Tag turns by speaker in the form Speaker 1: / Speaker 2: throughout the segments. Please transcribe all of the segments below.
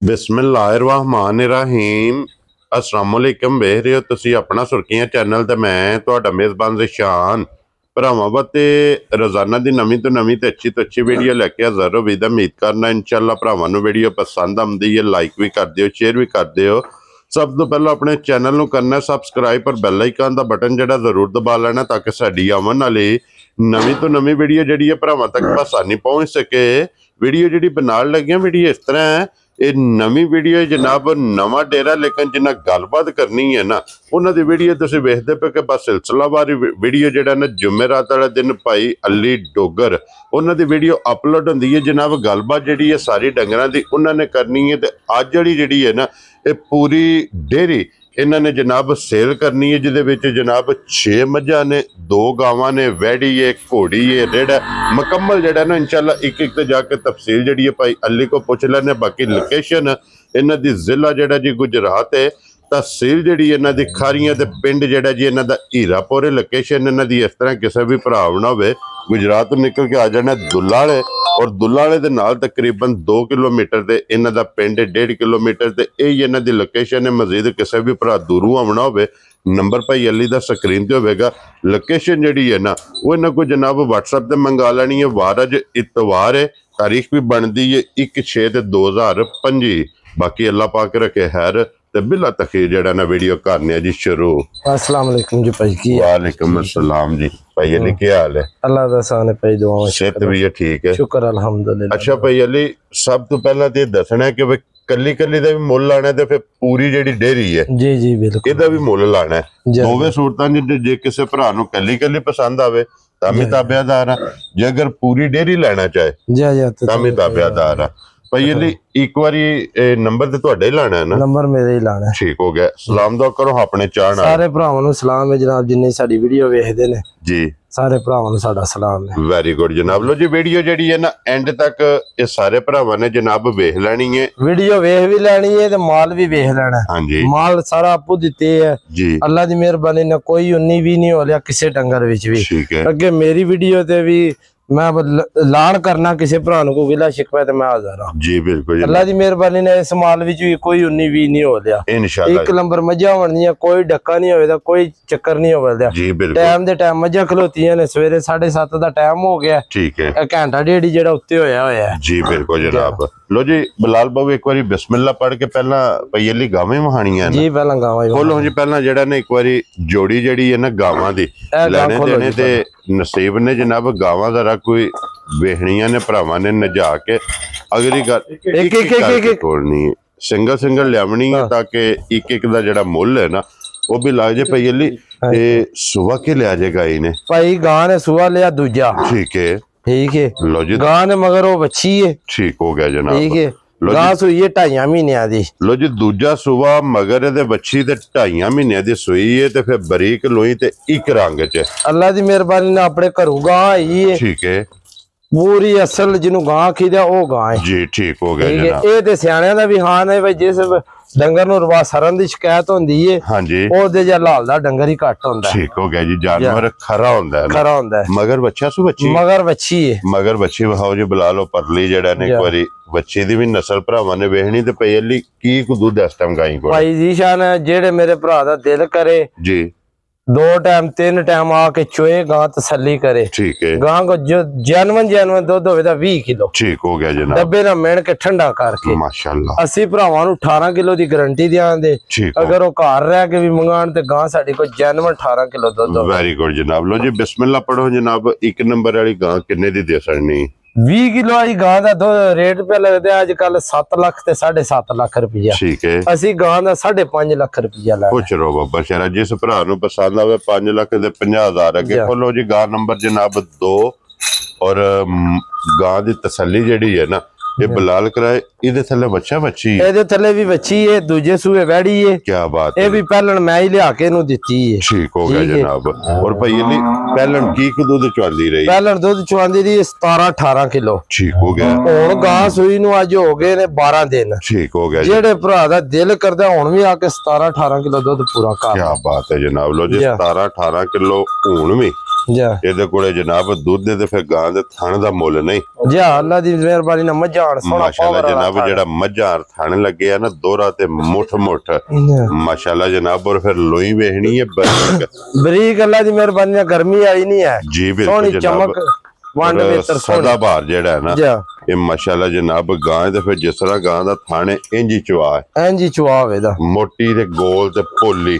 Speaker 1: बिस्मिल्लाहिर्रहमानिर्रहीम अस्सलामुअलैकुम वेख रहे हो तुसी अपना सुर्खियां चैनल ते मैं तुहाडा मेज़बान ज़िशान भरावां वास्ते रोज़ाना दी नवीं तो नवीं ते अच्छी वीडियो लैके हाज़र हो। उम्मीद करना इंशाअल्लाह भरावां नूं वीडियो पसंद आउंदी है, लाइक भी कर दिओ, शेयर भी कर दिओ। सब तो पहले अपने चैनल नूं करना सबसक्राइब और बैल आइकन दा बटन जिहड़ा जरूर दबा लेना ताकि साडी आवन वाली नवीं तो नवीं वीडियो जिहड़ी है भरावां तक आसानी पहुँच सके। वीडियो जिहड़ी बनाउण लगे वीडियो इस तरह है, ये नवीं वीडियो जनाब नवा डेरा लेकिन जिन्ना गलबात करनी है ना उन्होंने वीडियो तुसीं वेखदे पे कि बस सिलसिलावार वीडियो जिहड़ा ना जुमेरात वाले दिन भाई अली डोगर उन्होंने वीडियो अपलोड होंदी है। जनाब गलबात जिहड़ी है सारी डंगरां दी उन्होंने करनी है। तो अज जिहड़ी है ना ये पूरी डेयरी इन्होंने जनाब सेल करनी है, जिहदे विच जनाब 6 मझां ने, 2 गावां ने, वैड़ी है, घोड़ी है, रेड़ है, मुकम्मल जिहड़ा ना इंशाअल्लाह एक ते जाके तफसील जिहड़ी है भाई अली को पुछ लैने। बाकी लोकेशन इन्हां दी जिला जिहड़ा जी गुजरात है, तहसील जिहड़ी इन्हां दी खारियां ते पिंड जिहड़ा जी इन्हां दा हीरापुर है। लोकेशन इन्हां दी इस तरह किसी भी भरा ना होवे गुजरात तो निकल के आ जाना दुल्लाले और दुल्लाले दे नाल तकरीबन 2 किलोमीटर ते इन्हां दा पिंड 1.5 किलोमीटर ते यही इन्हां दी लोकेशन है। मजीद किसी भी भरा दूरों आना होवे नंबर भाई अली दा स्क्रीन ते होवेगा। लोकेशन जिहड़ी है ना वो इन्हां को जनाब व्हाट्सएप ते मंगा लैनी है। वार अज इतवार है, तारीख भी बनती है 1/6/2025। बाकी अल्लाह पाक रखे खैर ते बिला तखीर जड़ा ना वीडियो करने जी शुरू।
Speaker 2: अस्सलाम वालेकुम जी भाई की
Speaker 1: वालेकुम अस्सलाम जी भाई अली क्या हाल है?
Speaker 2: अल्लाह दा सान है भाई दुआ
Speaker 1: सेहत भी है ठीक है
Speaker 2: शुक्र अल्हम्दुलिल्लाह।
Speaker 1: अच्छा भाई अली सब तो पहला ते दसना है कि भाई कल्ली कल्ली दा भी मुल लाना है ते फिर पूरी जेडी डेयरी है
Speaker 2: जी जी बिल्कुल
Speaker 1: ਇਹਦਾ भी मुल लाना है। दोवे सूरतां जे किसी भरा नूं कल्ली कल्ली पसंद आवे तां भी ताबेदार आ, जे अगर पूरी डेयरी लेना चाहे तां भी ताबेदार आ। भाई अली एक बारी नंबर ते तुहाडा ही लाना है ना? नंबर
Speaker 2: मेरे ही लाना है।
Speaker 1: ठीक हो गया। सलाम दुआ करो अपने चाहण
Speaker 2: सारे भरावां नूं सलाम है जनाब, जिन्ने साडी वीडियो वेखदे ने
Speaker 1: जी
Speaker 2: सारे भरावां नूं साडा सलाम है।
Speaker 1: वेरी गुड जनाब। लो जी वीडियो जिहड़ी है ना एंड तक ये सारे भरावां ने जनाब वेख लेनी है। वीडियो
Speaker 2: वेख भी लेनी है ते माल भी वेख लेना है।
Speaker 1: हां जी
Speaker 2: माल सारा आपू दिते है
Speaker 1: जी,
Speaker 2: अल्लाह दी मेहरबानी ने कोई उन्नी भी नहीं हो लिया किसी डंगर विच भी।
Speaker 1: ठीक है।
Speaker 2: अगे मेरी वीडियो ते भी मैं लान करना किसी भरा को गिला शिकवा ते मैं हाज़र हां जी बिल्कुल। अल्लाह दी मेहरबानी ने इस माल विच भी कोई उन्नी भी नहीं हो लिया इंशाअल्लाह। एक नंबर मझां होणियां, कोई डक्का नहीं होवेदा, कोई चक्कर नहीं होवेदा जी बिल्कुल। टाइम दे टाइम मझां खलोतियां ने, सवेरे 7:30 दा टाइम हो गया ठीक है, घंटा डेढ़ जेड़ा उत्ते होया है जी बिल्कुल जनाब। लो जी बिलाल बाबू एक बारी बिस्मिल्लाह पढ़ के पहला भाई अली गावां वहाणियां जी पहला गावां खोलो जी। पहला जेड़ा ने एक बारी जोड़ी जेड़ी है ना गावां दी लेने देने ते नसीब ने जनाब गावां जरा कोई वेखनियां ने भरावां ने नजा के अगली गल एक खोलनी है, सिंगल सिंगल लियावनी है ताकि एक एक दा जेड़ा मुल है ना वो भी ला जाए। भाई अली सुबह के लिया जाए गाई ने? भाई गां ने सुबह लिया दूजा ठीक है ठीक है। लो जी गां ने मगर वो बच्ची है ठीक हो गया जनाब ठीक है। गां सुई है 2.5 महीने दी। लो जी दूजा सुबह मगर दे बच्ची ते 2.5 महीने दी सुई है ते फिर बरीक लोई ते एक रंग च अल्लाह दी मेहरबानी ने अपने घरों गां आई है ठीक है। पूरी असल जिन्हों गां आखीदा वो गां है जी ठीक हो गया जनाब। ये ते सियाणियां दा भी हाल है भाई जिस डंगर नूं रवा सरन दी शिकायत होंदी है हां जी ओदे जे लाल दा डंगर ही घट होंदा है ठीक हो गया जी। जानवर खरा होंदा है मगर बच्चा सु बच्ची मगर बच्ची है मगर बच्ची वहाओ जी बुला लो परली जेड़ा ने एक बारी बच्चे दी भी नस्ल भरावां ने वेखनी ते पई अली की को दूध इस टाइम गाई को भाई जी शान जेड़े मेरे भरा दा दिल करे जी 2 टाइम 3 टाइम आके चोए गां तसल्ली करे ठीक है। गां को जो जानवन दूध होवे दा 20 किलो ठीक हो गया जनाब। डब्बे ना मेण के ठंडा करके माशाल्लाह अस्सी भरावां नु 18 किलो दी गारंटी दियां दे। अगर वो घर रह के भी मंगाण ते गां साडी को जानवन 18 किलो दूध। वेरी गुड जनाब। लो जी बिस्मिल्लाह पढ़ो जनाब। एक नंबर वाली गां किन्ने दी दे सकनी? 20 किलो आई गां दा रेट पे लगदे अजकल 7 लाख ते 7.5 लाख रुपया ठीक है। असी गां दा 5.5 लाख रुपया ला कुछ रो बाबा शरा जिस भरा नु पसंद आवे 5 लाख ते 50,000 अगे खोलो जी। गां नंबर जनाब 2 और गां दी तसल्ली जेड़ी है ना ये बलाल कराए इदे थले बच्चा बच्ची है इदे थले भी बच्ची है दूजे सूए वैड़ी है क्या बात है। ये भी पहलन मैं ही लिया के नु दिती है ठीक हो गया जनाब। और भाई अली पहलन की दूध चवांदी रही? पहलन दूध चवांदी रही 17-18 किलो ठीक हो गया। हुन गां सूई नु आज हो गए ने 12 दिन ठीक हो गया। जेड़े भरा दा दिल करदा हुन भी आके 17-18 किलो दूध पूरा कर क्या बात है जनाब। लो जी 17-18 किलो हुन भी
Speaker 1: ਇਹਦੇ ਕੋਲੇ ਜਨਾਬ ਦੁੱਧ ਦੇ ਤੇ ਫਿਰ ਗਾਂ ਦੇ ਥਣ ਦਾ ਮੁੱਲ ਨਹੀਂ
Speaker 2: ਜੀ। ਅੱਲਾ ਦੀ ਮਿਹਰਬਾਨੀ ਨਾਲ ਮੱਝਾਂ
Speaker 1: ਮਾਸ਼ਾਅੱਲਾ ਜਨਾਬ, ਜਿਹੜਾ ਮੱਝਾਂ ਥਣ ਲੱਗੇ ਆ ਨਾ ਦੋਰਾ ਤੇ ਮੁੱਠ ਮਾਸ਼ਾਅੱਲਾ ਜਨਾਬ। ਔਰ ਫਿਰ ਲੋਈ ਵੇਖਣੀ ਹੈ
Speaker 2: ਬਰੀਕ, ਅੱਲਾ ਦੀ ਮਿਹਰਬਾਨੀ ਨਾਲ ਗਰਮੀ ਆਈ ਨਹੀਂ ਹੈ
Speaker 1: ਜੀ। ਬਿਲਕੁਲ ਚਮਕ ਸਦਾ ਬਾਹਰ ਜਿਹੜਾ ਹੈ ਨਾ ਇਹ ਮਾਸ਼ਾਅੱਲਾ ਜਨਾਬ ਗਾਂ ਤੇ ਫਿਰ ਜਿਸ ਤਰ੍ਹਾਂ ਗਾਂ ਦਾ ਥਾਣੇ ਇੰਜੀ ਚਵਾ ਇਹਦਾ ਮੋਟੀ ਤੇ ਗੋਲ ਤੇ ਭੋਲੀ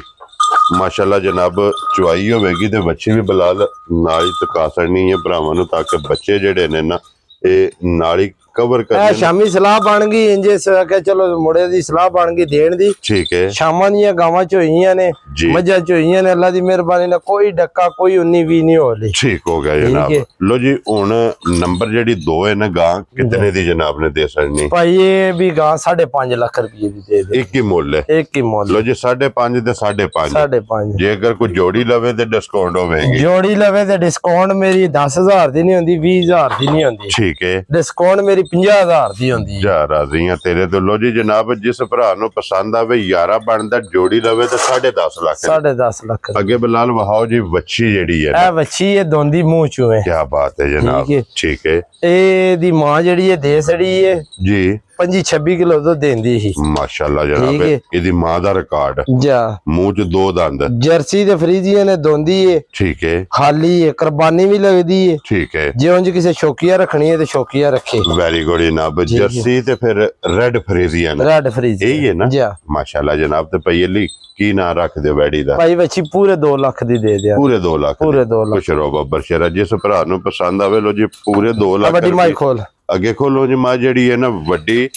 Speaker 1: ਮਾਸ਼ਾਅੱਲਾ ਜਨਾਬ ਚਵਾਈ ਹੋਵੇਗੀ ਤੇ ਬੱਚੇ ਵੀ ਬਲਾਲ ਨਾਲ ਹੀ ਟਕਾ ਸੜਨੀ ਹੈ ਭਰਾਵਾਂ ਨੂੰ, ਤਾਂ ਕਿ ਬੱਚੇ ਜਿਹੜੇ ਨੇ ਨਾ ਇਹ ਨਾਲ ਹੀ ਕਵਰ ਕਰ।
Speaker 2: ਸ਼ਾਮੀ ਸਲਾਹ ਬਣ ਗਈ ਇੰਜੇ ਕਿ ਚਲੋ ਮੁੰਡੇ ਦੀ ਸਲਾਹ ਬਣ ਗਈ ਦੇਣ ਦੀ।
Speaker 1: ਠੀਕ ਹੈ।
Speaker 2: ਸ਼ਾਮਾਂ ਦੀਆਂ ਗਾਵਾਂ ਚੋਈਆਂ ਨੇ, ਮੱਝਾਂ ਚੋਈਆਂ ਨੇ, ਅੱਲਾ ਦੀ ਮਿਹਰਬਾਨੀ ਨਾਲ ਕੋਈ ਡੱਕਾ ਕੋਈ 19-20 ਨਹੀਂ ਹੋ ਲਈ।
Speaker 1: ਠੀਕ ਹੋ ਗਿਆ ਜਨਾਬ। ਲੋ ਜੀ ਹੁਣ ਨੰਬਰ ਜਿਹੜੀ 2 ਹੈ ਨਾ ਗਾਂ ਕਿਤਨੇ ਦੀ ਜਨਾਬ ਨੇ ਦੇ ਸਕਣੀ
Speaker 2: ਭਾਈ? ਇਹ ਵੀ ਗਾਂ 5.5 ਲੱਖ ਰੁਪਏ ਦੀ ਦੇ ਦੇ।
Speaker 1: ਇੱਕ ਹੀ ਮੁੱਲ ਹੈ? ਇੱਕ ਹੀ ਮੁੱਲ। ਲੋ ਜੀ 5.5 ਤੇ 5.5 ਜੇ ਅਗਰ ਕੋਈ ਜੋੜੀ ਲਵੇ ਤੇ ਡਿਸਕਾਊਂਟ ਹੋਵੇਗੀ? ਜੋੜੀ ਲਵੇ ਤੇ ਡਿਸਕਾਊਂਟ ਮੇਰੀ 10,000 ਦੀ ਨਹੀਂ ਹੁੰਦੀ, 20,000 ਦੀ ਨਹੀਂ ਹੁੰਦੀ। ਠੀਕ ਹੈ। ਡਿਸਕਾਊਂਟ ਮੇਰੀ 50,000 ਦੀ ਹੁੰਦੀ ਹੈ। ਰਾਜ਼ੀਆਂ ਤੇਰੇ ਤੋਂ। ਲੋ ਜੀ ਜਨਾਬ ਜਿਸ ਭਰਾ ਨੂੰ ਪਸੰਦ ਆਵੇ 11 ਬਣਦਾ, ਜੋੜੀ ਲਵੇ ਤੇ 10.5 ਲੱਖ। 10.5 ਲੱਖ। ਅੱਗੇ ਬਲਾਲ ਵਹਾਓ ਜੀ ਵੱਛੀ ਜਿਹੜੀ ਹੈ, ਇਹ ਵੱਛੀ ਇਹ ਦੋਂਦੀ ਮੂੰਹ ਚੋਂ ਹੈ। ਕੀ ਬਾਤ ਹੈ ਜਨਾਬ। ਠੀਕ ਹੈ। ਇਹਦੀ ਮਾਂ ਜਿਹੜੀ ਹੈ ਦੇ ਸੜੀ ਹੈ ਜੀ, 25-26 ਕਿਲੋ ਦੁੱਧ ਦਿੰਦੀ ਸੀ ਮਾਸ਼ਾਅੱਲਾ ਜਨਾਬ। ਇਹਦੀ ਮਾਂ ਦਾ ਰਿਕਾਰਡ ਜਾ, ਮੂੰਹ ਚ 2 ਦੰਦ। ਜਰਸੀ ਤੇ ਫਰੀਜ਼ੀਆਂ ਨੇ ਦੋਂਦੀ ਏ। ਠੀਕ ਹੈ। ਖਾਲੀ ਏ, ਕੁਰਬਾਨੀ ਵੀ ਲੱਗਦੀ ਏ। ਠੀਕ ਹੈ। ਜੇ ਉਂਝ ਕਿਸੇ ਸ਼ੌਕੀਆ ਰੱਖਣੀ ਹੈ ਤੇ ਸ਼ੌਕੀਆ ਰੱਖੇ। ਵੈਰੀ ਗੁੱਡ ਜਨਾਬ। ਜਰਸੀ ਤੇ ਫਿਰ ਰੈਡ ਫਰੀਜ਼ੀਆਂ, ਰੈਡ ਫਰੀਜ਼ੀ ਇਹੀ ਹੈ ਨਾ ਮਾਸ਼ਾਅੱਲਾ ਜਨਾਬ। ਤੇ ਪਈ ਲਈ ਕੀ ਨਾਂ ਰੱਖ ਦਿਓ ਵੈੜੀ ਦਾ? ਭਾਈ ਵੱਛੀ ਪੂਰੇ 2 ਲੱਖ ਦੀ ਦੇ ਦਿਆ। ਪੂਰੇ 2 ਲੱਖ? ਪੂਰੇ 2 ਲੱਖ। ਸ਼ਰੋ ਬੱਬਰ ਸ਼ਰਾ ਜਿਸ ਭਰਾ ਨੂੰ ਪਸੰਦ ਆਵੇ ਲੋ ਜੀ ਪੂਰੇ 2 ਲੱਖ। ਵੱਡੀ ਮਾਈ ਖੋਲ ਅੱਗੇ ਖੋਲੋ ਜੀ। ਮੱਝ ਜਿਹੜੀ ਹੈ ਨਾ ਵੱਡੀ,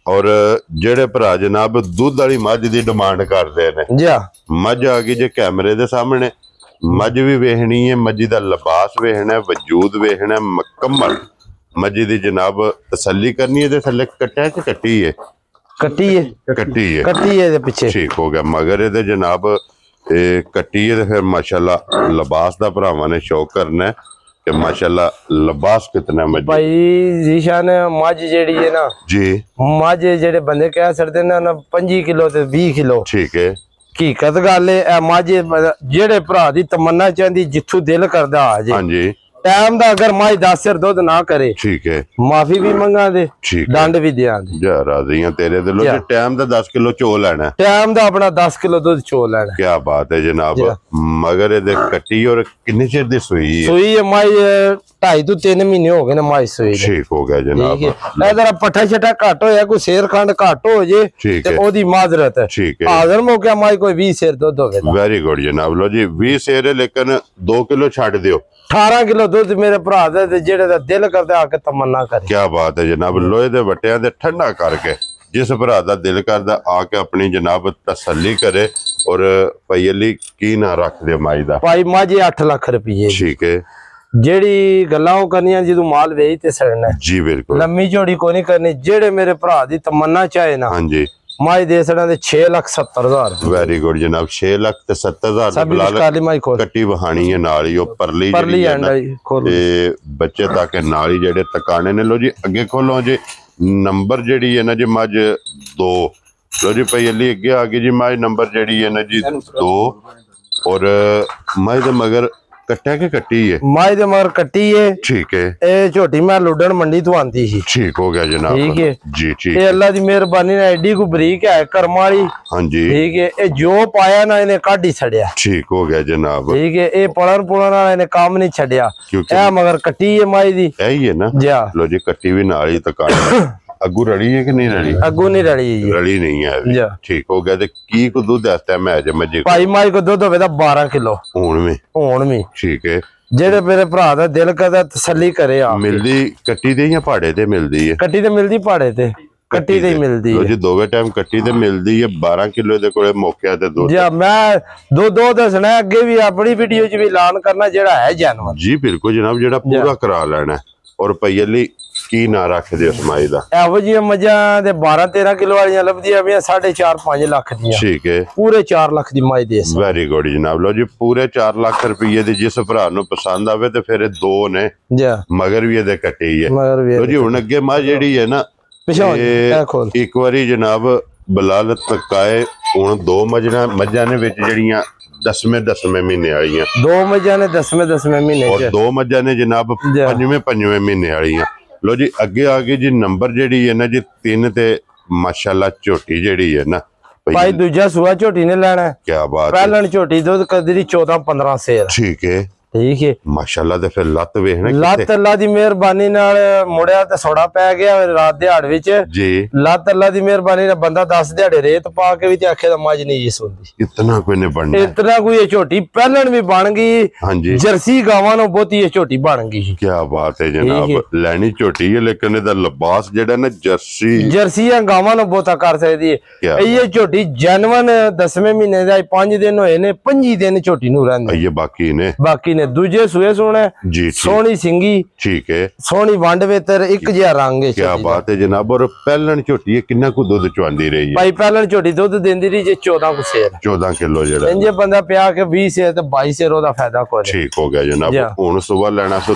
Speaker 1: ਔਰ ਜਿਹੜੇ ਭਰਾ ਜਨਾਬ ਦੁੱਧ ਵਾਲੀ ਮੱਝ ਦੀ ਡਿਮਾਂਡ ਕਰਦੇ ਨੇ ਜੀ, ਮੱਝ ਆ ਗਈ ਜੇ ਕੈਮਰੇ ਦੇ ਸਾਹਮਣੇ। ਮੱਝ ਵੀ ਵੇਖਣੀ ਹੈ, ਮੱਝ ਦਾ ਲਿਬਾਸ ਵੇਖਣਾ, ਵਜੂਦ ਵੇਖਣਾ ਮੁਕੰਮਲ। ਮੱਝ ਦੀ ਜਨਾਬ ਤਸੱਲੀ ਕਰਨੀ ਹੈ। ਤੇ ਥੱਲੇ ਕੱਟਿਆ ਕਿ ਕੱਟੀ ਹੈ? ਕੱਟੀ ਹੈ। ਕੱਟੀ ਹੈ। ਕੱਟੀ ਹੈ ਇਹਦੇ ਪਿੱਛੇ। ਠੀਕ ਹੋ ਗਿਆ। ਮਗਰ ਇਹਦੇ ਜਨਾਬ ਇਹ ਕੱਟੀ ਹੈ। ਤੇ ਫਿਰ ਮਾਸ਼ਾਅੱਲਾ ਲਿਬਾਸ ਦਾ ਭਰਾਵਾਂ ਨੇ ਸ਼ੌਕ ਕਰਨਾ ਹੈ ਕਿ ਮਾਸ਼ਾਅੱਲਾ ਲਿਬਾਸ ਕਿਤਨਾ ਮੱਝ। ਭਾਈ ਜ਼ੀਸ਼ਾਨ ਮੱਝ ਜਿਹੜੀ ਹੈ ਨਾ ਜੀ, ਮੱਝ ਜਿਹੜੇ ਬੰਦੇ ਕਹਿ ਸਕਦੇ ਨੇ ਨਾ 25 ਕਿਲੋ ਤੇ 20 ਕਿਲੋ। ਠੀਕ ਹੈ। ਹਕੀਕਤ ਗੱਲ ਹੈ ਮੱਝ ਜਿਹੜੇ ਭਰਾ ਦੀ ਤਮੰਨਾ ਚਾਹੁੰਦੀ ਜਿੱਥੋਂ ਦਿਲ ਕਰਦਾ ਆ ਜੇ। ਹਾਂਜੀ। ਟਾਈਮ ਦਾ ਅਗਰ ਮਾਈ 10 ਸਿਰ ਦੁੱਧ ਨਾ ਕਰੇ, ਠੀਕ ਹੈ, ਮਾਫੀ ਵੀ ਮੰਗਾਂਦੇ, ਡੰਡ ਵੀ ਦਿਆਂਗੇ। ਜਾ ਰਾਜ਼ੀਆਂ ਤੇਰੇ ਦਿਲੋਂ। ਜੇ ਟਾਈਮ ਦਾ 10 ਕਿਲੋ ਚੋ ਲੈਣਾ, ਟਾਈਮ ਦਾ ਆਪਣਾ 10 ਕਿਲੋ ਦੁੱਧ ਚੋ ਲੈਣਾ। ਕੀ ਬਾਤ ਹੈ ਜਨਾਬ। ਮਗਰ ਇਹਦੇ ਕੱਟੀ ਔਰ ਕਿੰਨੇ ਚਿਰ ਦੀ ਸੂਈ ਹੈ? ਸੂਈ ਹੈ ਮਾਈ 2.5 ਤੋਂ 3 ਮਹੀਨੇ ਹੋ ਗਏ ਨੇ ਮਾਈ ਸੂਈ। ਠੀਕ ਹੋ ਗਿਆ ਜਨਾਬ। ਇਹ ਜਰਾ ਪੱਠਾ ਛਟਾ ਘੱਟ ਹੋਇਆ, ਕੋਈ ਸ਼ੇਰ ਖੰਡ ਘੱਟ ਹੋ ਜੇ ਤੇ ਉਹਦੀ ਮਾਜ਼ਰਤ ਹੈ। ਠੀਕ ਹੈ। ਹਾਜ਼ਰ ਮੌਕੇ ਮਾਈ ਕੋਈ 20 ਸ਼ੇਰ ਦੁੱਧ ਹੋਵੇ। ਵੈਰੀ ਗੁੱਡ ਜਨਾਬ। ਲੋ ਜੀ 20 ਸ਼ੇਰ ਹੈ, ਲੇਕਿਨ 2 ਕਿਲੋ ਛੱਡ ਦਿਓ। 18 ਕਿਲੋ ਦੁੱਧ ਮੇਰੇ ਭਰਾ ਦਾ ਤੇ ਜਿਹੜੇ ਦਾ ਦਿਲ ਕਰਦਾ ਆ ਕੇ ਤਮੰਨਾ ਕਰੇ। ਕੀ ਬਾਤ ਹੈ ਜਨਾਬ। ਲੋਹੇ ਦੇ ਵੱਟਿਆਂ ਦੇ ਠੰਡਾ ਕਰਕੇ ਜਿਸ ਭਰਾ ਦਾ ਦਿਲ ਕਰਦਾ ਆ ਕੇ ਆਪਣੀ ਜਨਾਬ ਤਸੱਲੀ ਕਰੇ। ਔਰ ਭਾਈ ਅਲੀ ਕੀ ਨਾ ਰੱਖ ਦਿਓ ਮਾਈ ਦਾ? ਭਾਈ ਮਾਝੇ 8 ਲੱਖ ਰੁਪਏ। ਠੀਕ ਹੈ। ਜਿਹੜੀ ਗੱਲਾਂ ਉਹ ਕਰਨੀਆਂ ਜਦੋਂ ਮਾਲ ਵੇਚ ਤੇ ਸੜਨਾ ਜੀ। ਬਿਲਕੁਲ। ਲੰਮੀ ਝੋੜੀ ਕੋਈ ਨਹੀਂ ਕਰਨੀ। ਜਿਹੜੇ ਮੇਰੇ ਭਰਾ ਦੀ ਤਮੰਨਾ ਚਾਹੇ ਨਾ, ਹਾਂਜੀ, ਮਾਈ ਦੇ ਸੜਾਂ ਦੇ 6,70,000। ਵੈਰੀ ਗੁੱਡ ਜਨਾਬ। 6,70,000 ਕੱਟੀ ਵਹਾਣੀ ਹੈ ਨਾਲ ਹੀ। ਉਹ ਪਰਲੀ ਤੇ ਬੱਚੇ ਤੱਕ ਨਾਲ ਹੀ ਜਿਹੜੇ ਤਕਾਣੇ ਨੇ। ਲੋ ਜੀ ਅੱਗੇ ਖੋਲੋ ਜੀ। ਨੰਬਰ ਜਿਹੜੀ ਹੈ ਨਾ ਜੀ ਮੱਝ 2। ਲੋ ਜੀ ਭਾਈ ਅਲੀ ਅੱਗੇ ਆ ਗਈ ਜੀ ਮੱਝ ਨੰਬਰ ਜਿਹੜੀ ਹੈ ਨਾ ਜੀ 2। ਔਰ ਮੱਝ ਦੇ ਮਗਰ ਕੱਟਿਆ ਕਿ ਕੱਟੀ ਹੈ? ਮਾਈ ਦੇ ਮਗਰ ਕੱਟੀ ਹੈ। ਠੀਕ ਹੈ। ਇਹ ਝੋਟੀ ਮੈਂ ਲੁੱਡਣ ਮੰਡੀ ਤੋਂ ਆਂਦੀ ਸੀ। ਠੀਕ ਹੋ ਗਿਆ ਜਨਾਬ। ਠੀਕ ਹੈ ਜੀ। ਠੀਕ ਹੈ। ਅੱਲਾ ਦੀ ਮਿਹਰਬਾਨੀ ਨਾਲ ਐਡੀ ਕੋ ਬਰੀਕ ਹੈ ਕਰਮ ਵਾਲੀ। ਹਾਂਜੀ। ਠੀਕ ਹੈ। ਇਹ ਜੋ ਪਾਇਆ ਨਾ ਇਹਨੇ ਕੱਢ ਹੀ ਛੱਡਿਆ। ਠੀਕ ਹੋ ਗਿਆ ਜਨਾਬ। ਠੀਕ ਹੈ। ਇਹ ਪੜਨ ਪੁੜਨ ਵਾਲਾ ਇਹਨੇ ਕੰਮ ਨਹੀਂ ਛੱਡਿਆ। ਇਹ ਮਗਰ ਕੱਟੀ ਹੈ ਮਾਈ ਦੀ। ਇਹੀ ਹੈ ਨਾ ਜੀ। ਲੋ ਜੀ ਕੱਟੀ ਵੀ ਨਾਲ ਹੀ ਤਕਾਣੀ। ਅੱਗੂ ਰੜੀ ਹੈ ਕਿ ਨਹੀਂ ਰੜੀ? ਅੱਗੂ ਨਹੀਂ ਰੜੀ ਜੀ। ਰੜੀ ਨਹੀਂ ਹੈ। ਠੀਕ ਹੋ ਗਿਆ। ਤੇ ਕੀ ਕੋ ਦੁੱਧ ਦੱਸਦਾ ਮੈਂ ਜੇ ਮੱਝੇ ਭਾਈ ਮਾਈ ਕੋ ਦੁੱਧ ਹੋਵੇ ਤਾਂ 12 ਕਿਲੋ ਹੁਣ ਵੀ। ਠੀਕ ਹੈ। ਜਿਹੜੇ ਮੇਰੇ ਭਰਾ ਦਾ ਦਿਲ ਕਰਦਾ ਤਸੱਲੀ ਕਰੇ। ਆ ਮਿਲਦੀ ਕੱਟੀ ਤੇ ਜਾਂ ਪਹਾੜੇ ਤੇ ਮਿਲਦੀ ਹੈ? ਕੱਟੀ ਤੇ ਮਿਲਦੀ, ਪਹਾੜੇ ਤੇ ਕੱਟੀ ਤੇ ਮਿਲਦੀ ਹੈ ਜੀ। ਦੋਵੇਂ ਟਾਈਮ ਕੱਟੀ ਤੇ ਮਿਲਦੀ ਹੈ। 12 ਕਿਲੋ ਦੇ ਕੋਲੇ ਮੌਕਿਆ ਤੇ ਦੁੱਧ। ਜੀ ਮੈਂ ਦੋ ਦੱਸਣਾ ਅੱਗੇ ਵੀ ਆਪਣੀ ਵੀਡੀਓ 'ਚ ਵੀ ਐਲਾਨ ਕਰਨਾ ਜਿਹੜਾ ਹੈ ਜਾਨਵਰ। ਜੀ ਬਿਲਕੁਲ ਜਨਾਬ, ਜਿਹੜਾ ਪੂਰਾ ਕਰਾ ਲੈਣਾ। ਔਰ ਭਾਈ ਅਲੀ ਕੀ ਨਾ ਰੱਖਦੇ ਉਸ ਮਾਈ ਦਾ? ਇਹੋ ਜਿਹੀਆਂ ਮੱਝਾਂ ਦੇ 12-13 ਕਿਲੋ ਵਾਲੀਆਂ ਲੱਭਦੀਆਂ ਪਈਆਂ 4.5-5 ਲੱਖ ਦੀਆਂ। ਠੀਕ ਹੈ। ਪੂਰੇ 4 ਲੱਖ ਦੀ ਮੱਝ ਦੇ। ਵੈਰੀ ਗੁੱਡ ਜਨਾਬ। ਲੋ ਜੀ ਪੂਰੇ 4 ਲੱਖ ਰੁਪਏ ਦੀ ਜਿਸ ਭਰਾ ਨੂੰ ਪਸੰਦ ਆਵੇ ਤੇ ਫਿਰ ਇਹ 2 ਨੇ ਮਗਰ ਵੀ ਇਹਦੇ ਕੱਟੀ ਹੈ। ਲੋ ਜੀ ਹੁਣ ਅੱਗੇ ਮੱਝ ਜਿਹੜੀ ਹੈ ਨਾ ਇੱਕ ਵਾਰੀ ਜਨਾਬ ਬਲਾਲ ਤਕਾਏ। ਹੁਣ 2 ਮੱਝਾਂ ਨੇ ਵਿੱਚ ਜਿਹੜੀਆਂ 10वें महीने वाली,
Speaker 2: 2 मझां ने 10वें महीने
Speaker 1: और 2 मझां ने जनाब 5वें महीने वाली। लो जी अगे आ गई जी नंबर जेडी है ना जी 3 ते माशाल्लाह झोटी जेडी है ना
Speaker 2: भाई दूजा सूआ झोटी ने लेना।
Speaker 1: क्या बात,
Speaker 2: पहलन झोटी दुध कदी 14-15 सेर।
Speaker 1: ठीक है
Speaker 2: ठीक है
Speaker 1: माशाल्लाह। ते फिर लत वेखना
Speaker 2: लत अल्लाह दी मेहरबानी नाल मुड़िया ते सोड़ा पै गया रात दिहाड़ विच
Speaker 1: जी।
Speaker 2: लत अल्लाह दी मेहरबानी नाल बंदा 10 दिहाड़े रेत पा के भी ते आखे दा मज नहीं जी सुनदी।
Speaker 1: इतना कोई नहीं बनना,
Speaker 2: इतना कोई ये झोटी पहलन भी बन गई।
Speaker 1: हाँ जी
Speaker 2: जर्सी गावां नो बहुती ये झोटी बन गई।
Speaker 1: क्या बात है जनाब, लैनी झोटी है लेकिन इहदा लिबास जेड़ा ना जर्सियां
Speaker 2: गावां नो बहुता कर सकदी है। ये झोटी जनवन 10वें महीने दा 5 दिन होए ने, 25 दिन झोटी नु रहंदे
Speaker 1: ये बाकी ने
Speaker 2: दूजे सूए सोने
Speaker 1: जी,
Speaker 2: सोहनी सिंगी, ठीक है सोहनी वंड वेतर एक जिहा रंग है।
Speaker 1: क्या बात है जनाब। और पहलन झोटी किन्ना को दूध चवांदी रही है
Speaker 2: भाई? पहलन झोटी दूध देंदी रही जे 14 को सेर,
Speaker 1: 14 किलो जेड़ा
Speaker 2: इंजे बंदा पिया के 20 सेर ते 22 सेर ओदा फायदा कोई।
Speaker 1: ठीक हो गया जनाब। हुन सुवा लेना सो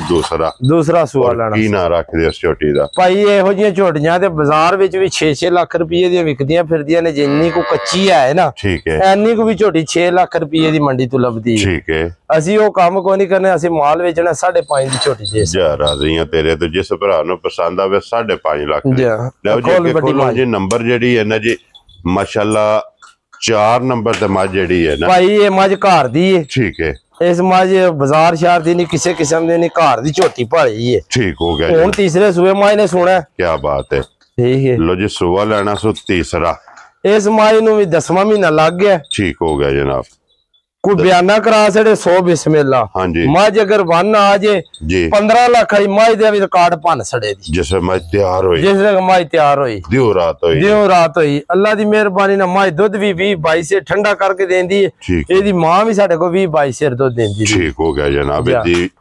Speaker 1: दूसरा सुवा लेना। की ना रख दे उस झोटी दा
Speaker 2: भाई? एहो जिहियां झोटियां ते बाजार विच भी 6-6 लाख रुपए दी विकदियां फिरदियां ने। जिन्नी को कच्ची है ना, ठीक है, एनी को भी झोटी 6 लाख रुपए दी मंडी तो लभदी है। ठीक है ਅਸੀਂ ਉਹ ਕੰਮ ਕੋਈ ਨਹੀਂ ਕਰਨੇ, ਅਸੀਂ ਮਾਲ ਵੇਚਣਾ 5.5 ਦੀ ਝੋਟੀ ਦੇ
Speaker 1: ਜਾ ਰਾਜ਼ੀਆਂ ਤੇਰੇ ਤੋਂ। ਜਿਸ ਭਰਾ ਨੂੰ ਪਸੰਦ ਆਵੇ 5.5 ਲੱਖ ਲਓ ਜੀ। ਖੋਲੋ ਜੀ ਨੰਬਰ ਜਿਹੜੀ ਹੈ ਨਾ ਜੀ ਮਾਸ਼ਾਅੱਲਾ 4 ਨੰਬਰ ਤੇ ਮੱਝ ਜਿਹੜੀ ਹੈ ਨਾ
Speaker 2: ਭਾਈ ਇਹ ਮੱਝ ਘਰ ਦੀ ਹੈ।
Speaker 1: ਠੀਕ ਹੈ
Speaker 2: ਇਸ ਮੱਝ ਬਾਜ਼ਾਰ ਸ਼ਹਿਰ ਦੀ ਨਹੀਂ, ਕਿਸੇ ਕਿਸਮ ਦੀ ਨਹੀਂ, ਘਰ ਦੀ ਝੋਟੀ ਭਾਲੀ ਹੈ।
Speaker 1: ਠੀਕ ਹੋ ਗਿਆ।
Speaker 2: ਹੁਣ ਤੀਸਰੇ ਸੂਏ ਮੱਝ ਨੇ ਸੋਣਾ।
Speaker 1: ਕੀ ਬਾਤ ਹੈ।
Speaker 2: ਠੀਕ ਹੈ
Speaker 1: ਲਓ ਜੀ ਸੂਆ ਲੈਣਾ ਸੋ ਤੀਸਰਾ।
Speaker 2: ਇਸ ਮੱਝ ਨੂੰ ਵੀ 10ਵਾਂ ਮਹੀਨਾ ਲੱਗ ਗਿਆ।
Speaker 1: ਠੀਕ ਹੋ ਗਿਆ ਜਨਾਬ।
Speaker 2: कोई बयाना करा छड़े 100 बिस्मिल्ला। हाँ जी मझ अगर वन आ जे जी 15 लाख वाली मझ दे भी रिकॉर्ड भन छड़े दी।
Speaker 1: जिसले मझ तैयार होई,
Speaker 2: जिसले मझ तैयार होई दियो रात होई अल्लाह दी मेहरबानी नाल मझ दुध भी 20-22 से ठंडा करके देंदी है। एदी मां भी साडे को 20-22 से दुध देंदी।
Speaker 1: ठीक हो गया जनाब।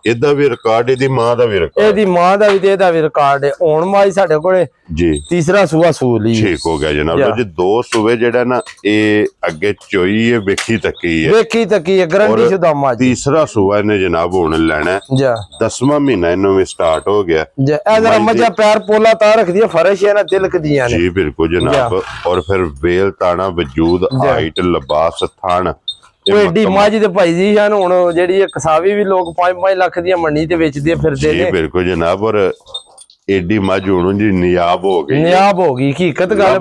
Speaker 1: एदा भी रिकॉर्ड, एदी मां दा भी रिकॉर्ड,
Speaker 2: एदी मां दा भी ते एदा भी रिकॉर्ड है। हुन मझ साडे कोले जी तीसरा सूआ सूल ही।
Speaker 1: ठीक हो गया जनाब। जी 2 सूबे जेड़ा ना ए अगे चोई है, वेखी तकी है गारंटी शुदा मझ। तीसरा सूआ ने जनाब हुन लेना जा 10वां महीना इनो भी स्टार्ट हो गया जा। ए जरा मझा पैर पोला ता रख दिया, फर्श है ना तिलक दियां ने जी बिल्कुल जनाब। और फिर वेल ताना वजूद हाइट लिबास थान एडी मझ ते भाई जी जान हुन जेडी कसावी भी लोग 5-5 लाख दी मंडी ते बेचदे फिरदे ने। बिल्कुल जनाब। और एडी मझ हुन जी नियाब हो गई हकीकत गल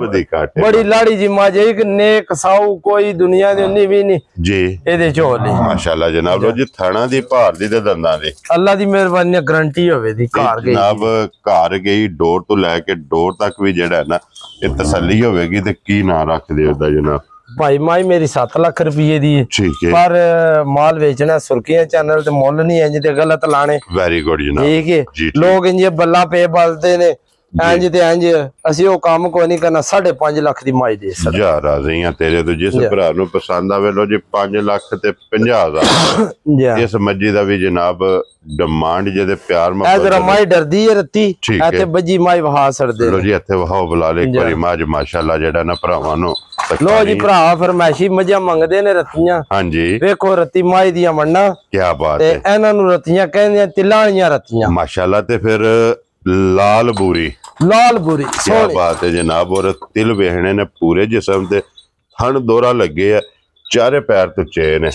Speaker 1: बड़ी लाड़ी जी मझ एक नेक साऊ कोई दुनिया दी उन्नी भी नहीं जी एदे झोली माशाल्लाह जनाब। लो जी थाना दी भार दी ते दंदां दी अल्लाह दी मेहरबानी गारंटी होवे दी। घर गई जनाब, घर गई डोर तो लेके डोर तक भी जेड़ा है ना ये तसल्ली होवेगी। ते की ना रख दे ओदा जनाब? भाई माई मेरी 7 लाख रुपये दी है। ठीक है पर माल बेचना सुर्खियां चैनल ते मुल नहीं इंज ते गलत लाने। वेरी गुड जनाब। ठीक है लोग इंज बल्ला पे बलते ने इंज ते इंज ਅਸੀਂ ਉਹ ਕੰਮ ਕੋਈ ਨਹੀਂ ਕਰਨਾ। 5.5 ਲੱਖ ਦੀ ਮੱਝ ਦੇ ਜਾ ਰਾਜ਼ੀਆਂ ਤੇਰੇ ਤੋਂ। ਜਿਸ ਭਰਾ ਨੂੰ ਪਸੰਦ ਆਵੇ ਲੋ ਜੀ 5 ਲੱਖ ਤੇ 50,000 ਇਸ ਮੱਝੀ ਦਾ ਵੀ ਜਨਾਬ ਡਿਮਾਂਡ ਜਿਹਦੇ ਪਿਆਰ ਮੁਹੱਬਤ। ਜਰਾ ਮੱਝ ਡਰਦੀ ਹੈ ਰੱਤੀ ਇੱਥੇ ਬੱਜੀ ਮੱਝ ਵਹਾ ਛੱਡਦੇ ਲੋ ਜੀ। ਇੱਥੇ ਵਹਾਓ ਬੁਲਾ ਲੈ ਇੱਕ ਵਾਰੀ ਮੱਝ ਮਾਸ਼ਾਅੱਲਾ ਜਿਹੜਾ ਨਾ ਭਰਾਵਾਂ ਨੂੰ। ਲੋ ਜੀ ਭਰਾ ਫਰਮਾਇਸ਼ੀ ਮੱਝਾਂ ਮੰਗਦੇ ਨੇ ਰੱਤੀਆਂ। ਹਾਂਜੀ ਵੇਖੋ ਰੱਤੀ ਮੱਝ ਦੀਆਂ ਵੰਡਾਂ। ਕੀ ਬਾਤ ਹੈ। ਤੇ ਇਹਨਾਂ ਨੂੰ ਰੱਤੀਆਂ ਕਹਿੰਦੇ ਤਿਲਾਂ ਵਾਲੀਆਂ ਰੱਤੀਆਂ ਮਾਸ਼ਾਅੱਲਾ। ਤੇ ਫਿਰ लाल बुरी क्या बात है जनाब। और तिल वेहने ने पूरे जिस्म ते थन दोरा लगे है, चारे पैर तो चेन है।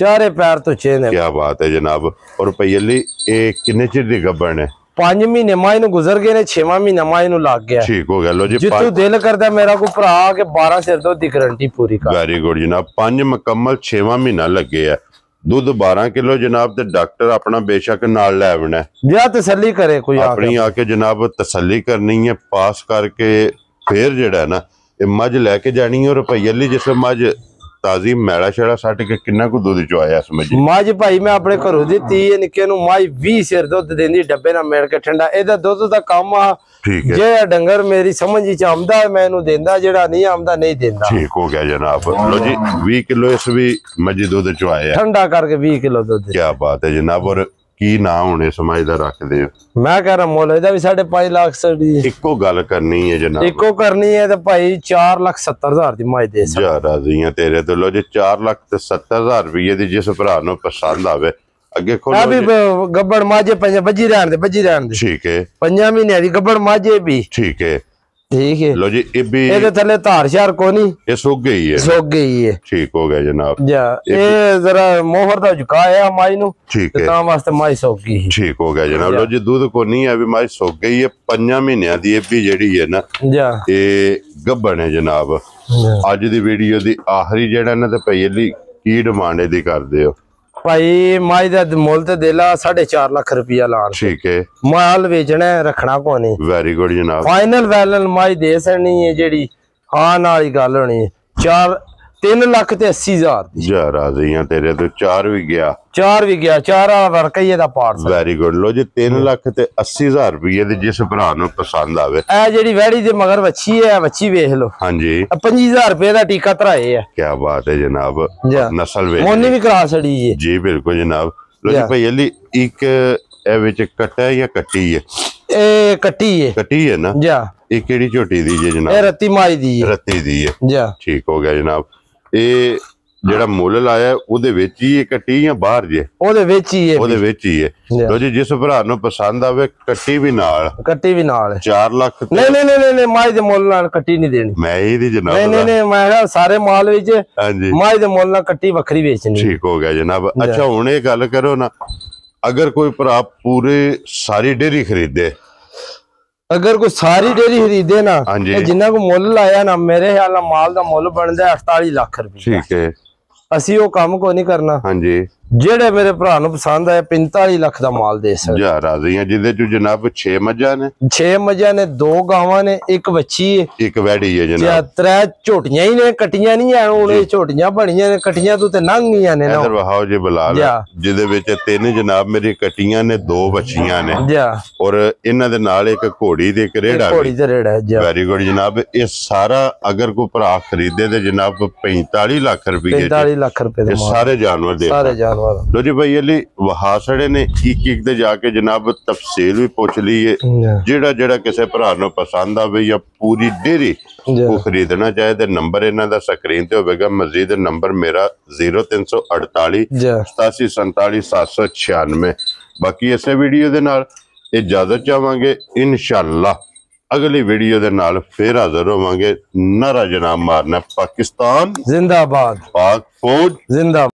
Speaker 1: क्या बात है जनाब। और पयली ए किन्ने चिर दी गब्बन है? 5 महीने माई नु गुजर गए ने, 6वां महीना माई नु लग गया। ठीक हो गया। लो जी जितू दिल करदा मेरा को भरा के 12 सिर दुध दी गारंटी पूरी कर। वेरी गुड जनाब। 5 मुकम्मल 6वां महीना लगे है। दूध 12 किलो जनाब। ते डॉक्टर अपना बेशक नाल ले आना या तसल्ली करे कोई अपनी आके जनाब तसल्ली करनी है। पास करके फिर जेड़ा ना ये मझ लैके जानी है। और रुपये जिस मझ ताजी मैला शेड़ा सट के किन्ना को दूध चुआया मझ भाई मैं अपने घरों दी निक्के नूं मझ 20 सिर दुध देंदी डब्बे नाल मिल के ठंडा। एदा दुध दा काम आ जे डंगर मेरी समझ च आंदा मैं इनू देंदा, जेड़ा नहीं आंदा नहीं देंदा। ठीक हो गया जनाब। लो जी 20 किलो इस भी मझ दूध चुआया ठंडा करके 20 किलो दूध। क्या बात है जनाब। और की ना होने समझ दा रख दे। मैं कह रहा मोल एदा भी 5.5 लाख सड़ी इको गल करनी है जनाब। इको करनी है ते भाई 4,70,000 दी मझ दे जा राज़ियां तेरे तो। लो जी 4,70,000 रुपये दी जिस भरा नूं पसंद आवे अगे खोलो अभी गब्बड़ माजे बजी रहन दे। ठीक है 5 महीने दी गब्बड़ माजे भी। ठीक है
Speaker 2: ठीक है।
Speaker 1: लो जी ये भी
Speaker 2: ये थले धार शार को नहीं,
Speaker 1: ये सूख गई है,
Speaker 2: सूख गई है।
Speaker 1: ठीक हो गया जनाब।
Speaker 2: ये जरा मोहर दा झुका है माई नु,
Speaker 1: ठीक है,
Speaker 2: तां वास्ते माई सूख गई, ठीक
Speaker 1: हो गया जनाब। लो जी दूध को नहीं अभी माई सूख गई है। 5 महीनों दी ये भी जेड़ी है ना ये गब्बन है जनाब। अज दी वीडियो दी आखिरी जेड़ा ना ते पहली की डिमांड दी कर दे हो
Speaker 2: भाई? माई दा मुल ते देला 4.5 लाख रुपया लान,
Speaker 1: ठीक है।
Speaker 2: माल बेचना है, रखना कोनी।
Speaker 1: वेरी गुड जनाब।
Speaker 2: फाइनल वैलन माई दे सकनी है जेड़ी हां नाल ही गल होनी है। 3,80,000
Speaker 1: जा राजी हां तेरे तो 4 भी गया,
Speaker 2: 4 भी गया, 4 वाला वर्क ही दा पार्ट।
Speaker 1: Very good. लो जी 3,80,000 रुपये दी जिस भरा नु पसंद आवे
Speaker 2: ए जेड़ी वैड़ी दे मगर वच्छी है, वच्छी वेख लो। हां जी 25,000 रुपए दा टीका तराए है। क्या बात है जनाब, नस्ल वे मोनी भी करा छड़ी है जी। बिल्कुल जनाब। लो जी भाई अली एक ए विच कट्टा है या कट्टी है? ए कट्टी है, कट्टी है ना जा। ये केड़ी झोटी दी है जनाब? ए रत्ती माई दी है, रत्ती दी है जा। ठीक हो गया जनाब। ਇਹ ਜਿਹੜਾ ਮੁੱਲ ਲਾਇਆ ਉਹਦੇ ਵਿੱਚ ਹੀ ਇਹ ਕੱਟੀ ਜਾਂ ਬਾਹਰ ਜੇ? ਉਹਦੇ ਵਿੱਚ ਹੀ ਹੈ, ਉਹਦੇ ਵਿੱਚ ਹੀ ਹੈ। ਲੋ ਜੀ ਜਿਸ ਭਰਾ ਨੂੰ ਪਸੰਦ ਆਵੇ ਕੱਟੀ ਵੀ ਨਾਲ, ਕੱਟੀ ਵੀ ਨਾਲ 4 ਲੱਖ। ਨਹੀਂ ਨਹੀਂ ਨਹੀਂ ਨਹੀਂ ਮਾਈ ਦੇ ਮੁੱਲ ਨਾਲ ਕੱਟੀ ਨਹੀਂ ਦੇਣੀ ਮੈਂ ਇਹਦੀ ਜਨਾਬ। ਨਹੀਂ ਨਹੀਂ ਨਹੀਂ ਮੈਂ ਕਿਹਾ ਸਾਰੇ ਮਾਲ ਵਿੱਚ ਹਾਂਜੀ ਮਾਈ ਦੇ ਮੁੱਲ ਨਾਲ ਕੱਟੀ ਵੱਖਰੀ ਵੇਚਣੀ। ਠੀਕ ਹੋ ਗਿਆ ਜਨਾਬ। ਅੱਛਾ ਹੁਣ ਇਹ ਗੱਲ ਕਰੋ ਨਾ, ਅਗਰ ਕੋਈ ਭਰਾ ਪੂਰੇ ਸਾਰੀ ਡੇਰੀ ਖਰੀਦੇ, अगर कोई सारी डेयरी खरीदे ना जिन्ना को मुल लाया ना, मेरे ख्याल नाल माल दा मुल बनदा 48 लाख रुपए। ठीक है। ਅਸੀਂ ਉਹ ਕੰਮ ਕੋ ਨਹੀਂ ਕਰਨਾ। ਹਾਂਜੀ ਜਿਹੜੇ ਮੇਰੇ ਭਰਾ ਨੂੰ ਪਸੰਦ ਆਏ 45 ਲੱਖ ਦਾ ਮਾਲ ਦੇ ਸਕਦੇ ਜਾ ਰਾਜ਼ੀ ਆ। ਜਿਹਦੇ ਚ ਜਨਾਬ 6 ਮੱਝਾਂ ਨੇ, 6 ਮੱਝਾਂ ਨੇ, 2 ਗਾਵਾਂ ਨੇ, 1 ਵੱਛੀ ਹੈ, 1 ਵੈੜੀ ਹੈ ਜਨਾਬ। 3 ਝੋਟੀਆਂ ਹੀ ਨੇ, ਕੱਟੀਆਂ ਨਹੀਂ ਆ। ਹੁਣ ਇਹ ਝੋਟੀਆਂ ਬਣੀਆਂ ਨੇ, ਕੱਟੀਆਂ ਤੋਂ ਤੇ ਲੰਘੀਆਂ ਨੇ ਨਾ। ਇਧਰ ਵਹਾਓ ਜੀ ਬਲਾਲ, ਜਿਹਦੇ ਵਿੱਚ 3 ਜਨਾਬ ਮੇਰੀ ਕੱਟੀਆਂ ਨੇ, 2 ਵੱਛੀਆਂ ਨੇ ਜਾ, ਔਰ ਇਹਨਾਂ ਦੇ ਨਾਲ ਇੱਕ ਘੋੜੀ ਤੇ ਇੱਕ ਰੇੜਾ, ਘੋੜੀ ਤੇ ਰੇੜਾ ਜਾ। ਵੈਰੀ ਗੁੱਡ ਜਨਾਬ। ਇਹ ਸਾਰਾ ਅਗਰ ਕੋਈ ਭਰਾ ਖਰੀਦੇ ਤੇ ਜਨਾਬ 45 ਲੱਖ ਰੁਪਏ, 45 ਲੱਖ ਰੁਪਏ ਦੇ ਸਾਰੇ ਜਾਨਵਰ ਦੇ, ਸਾਰੇ ਜਾਨਵਰ। लो जी भाई अली वहासड़े ने एक एक दे जाके जनाब तफसील भी पूछ ली है। जेड़ा जेड़ा किसी भरा नूं पसंद आवे या पूरी डेरी को खरीदना चाहे तो नंबर इन्हां दा स्क्रीन ते होवेगा। मजीद नंबर मेरा 0348 87 47 796। बाकी इस वीडियो दे नाल इजाजत चाहांगे, इंशाअल्लाह अगली वीडियो दे नाल फिर हाजिर होवांगे। नारा जनाब मारना पाकिस्तान जिंदाबाद, पाक फौज जिंदाबाद।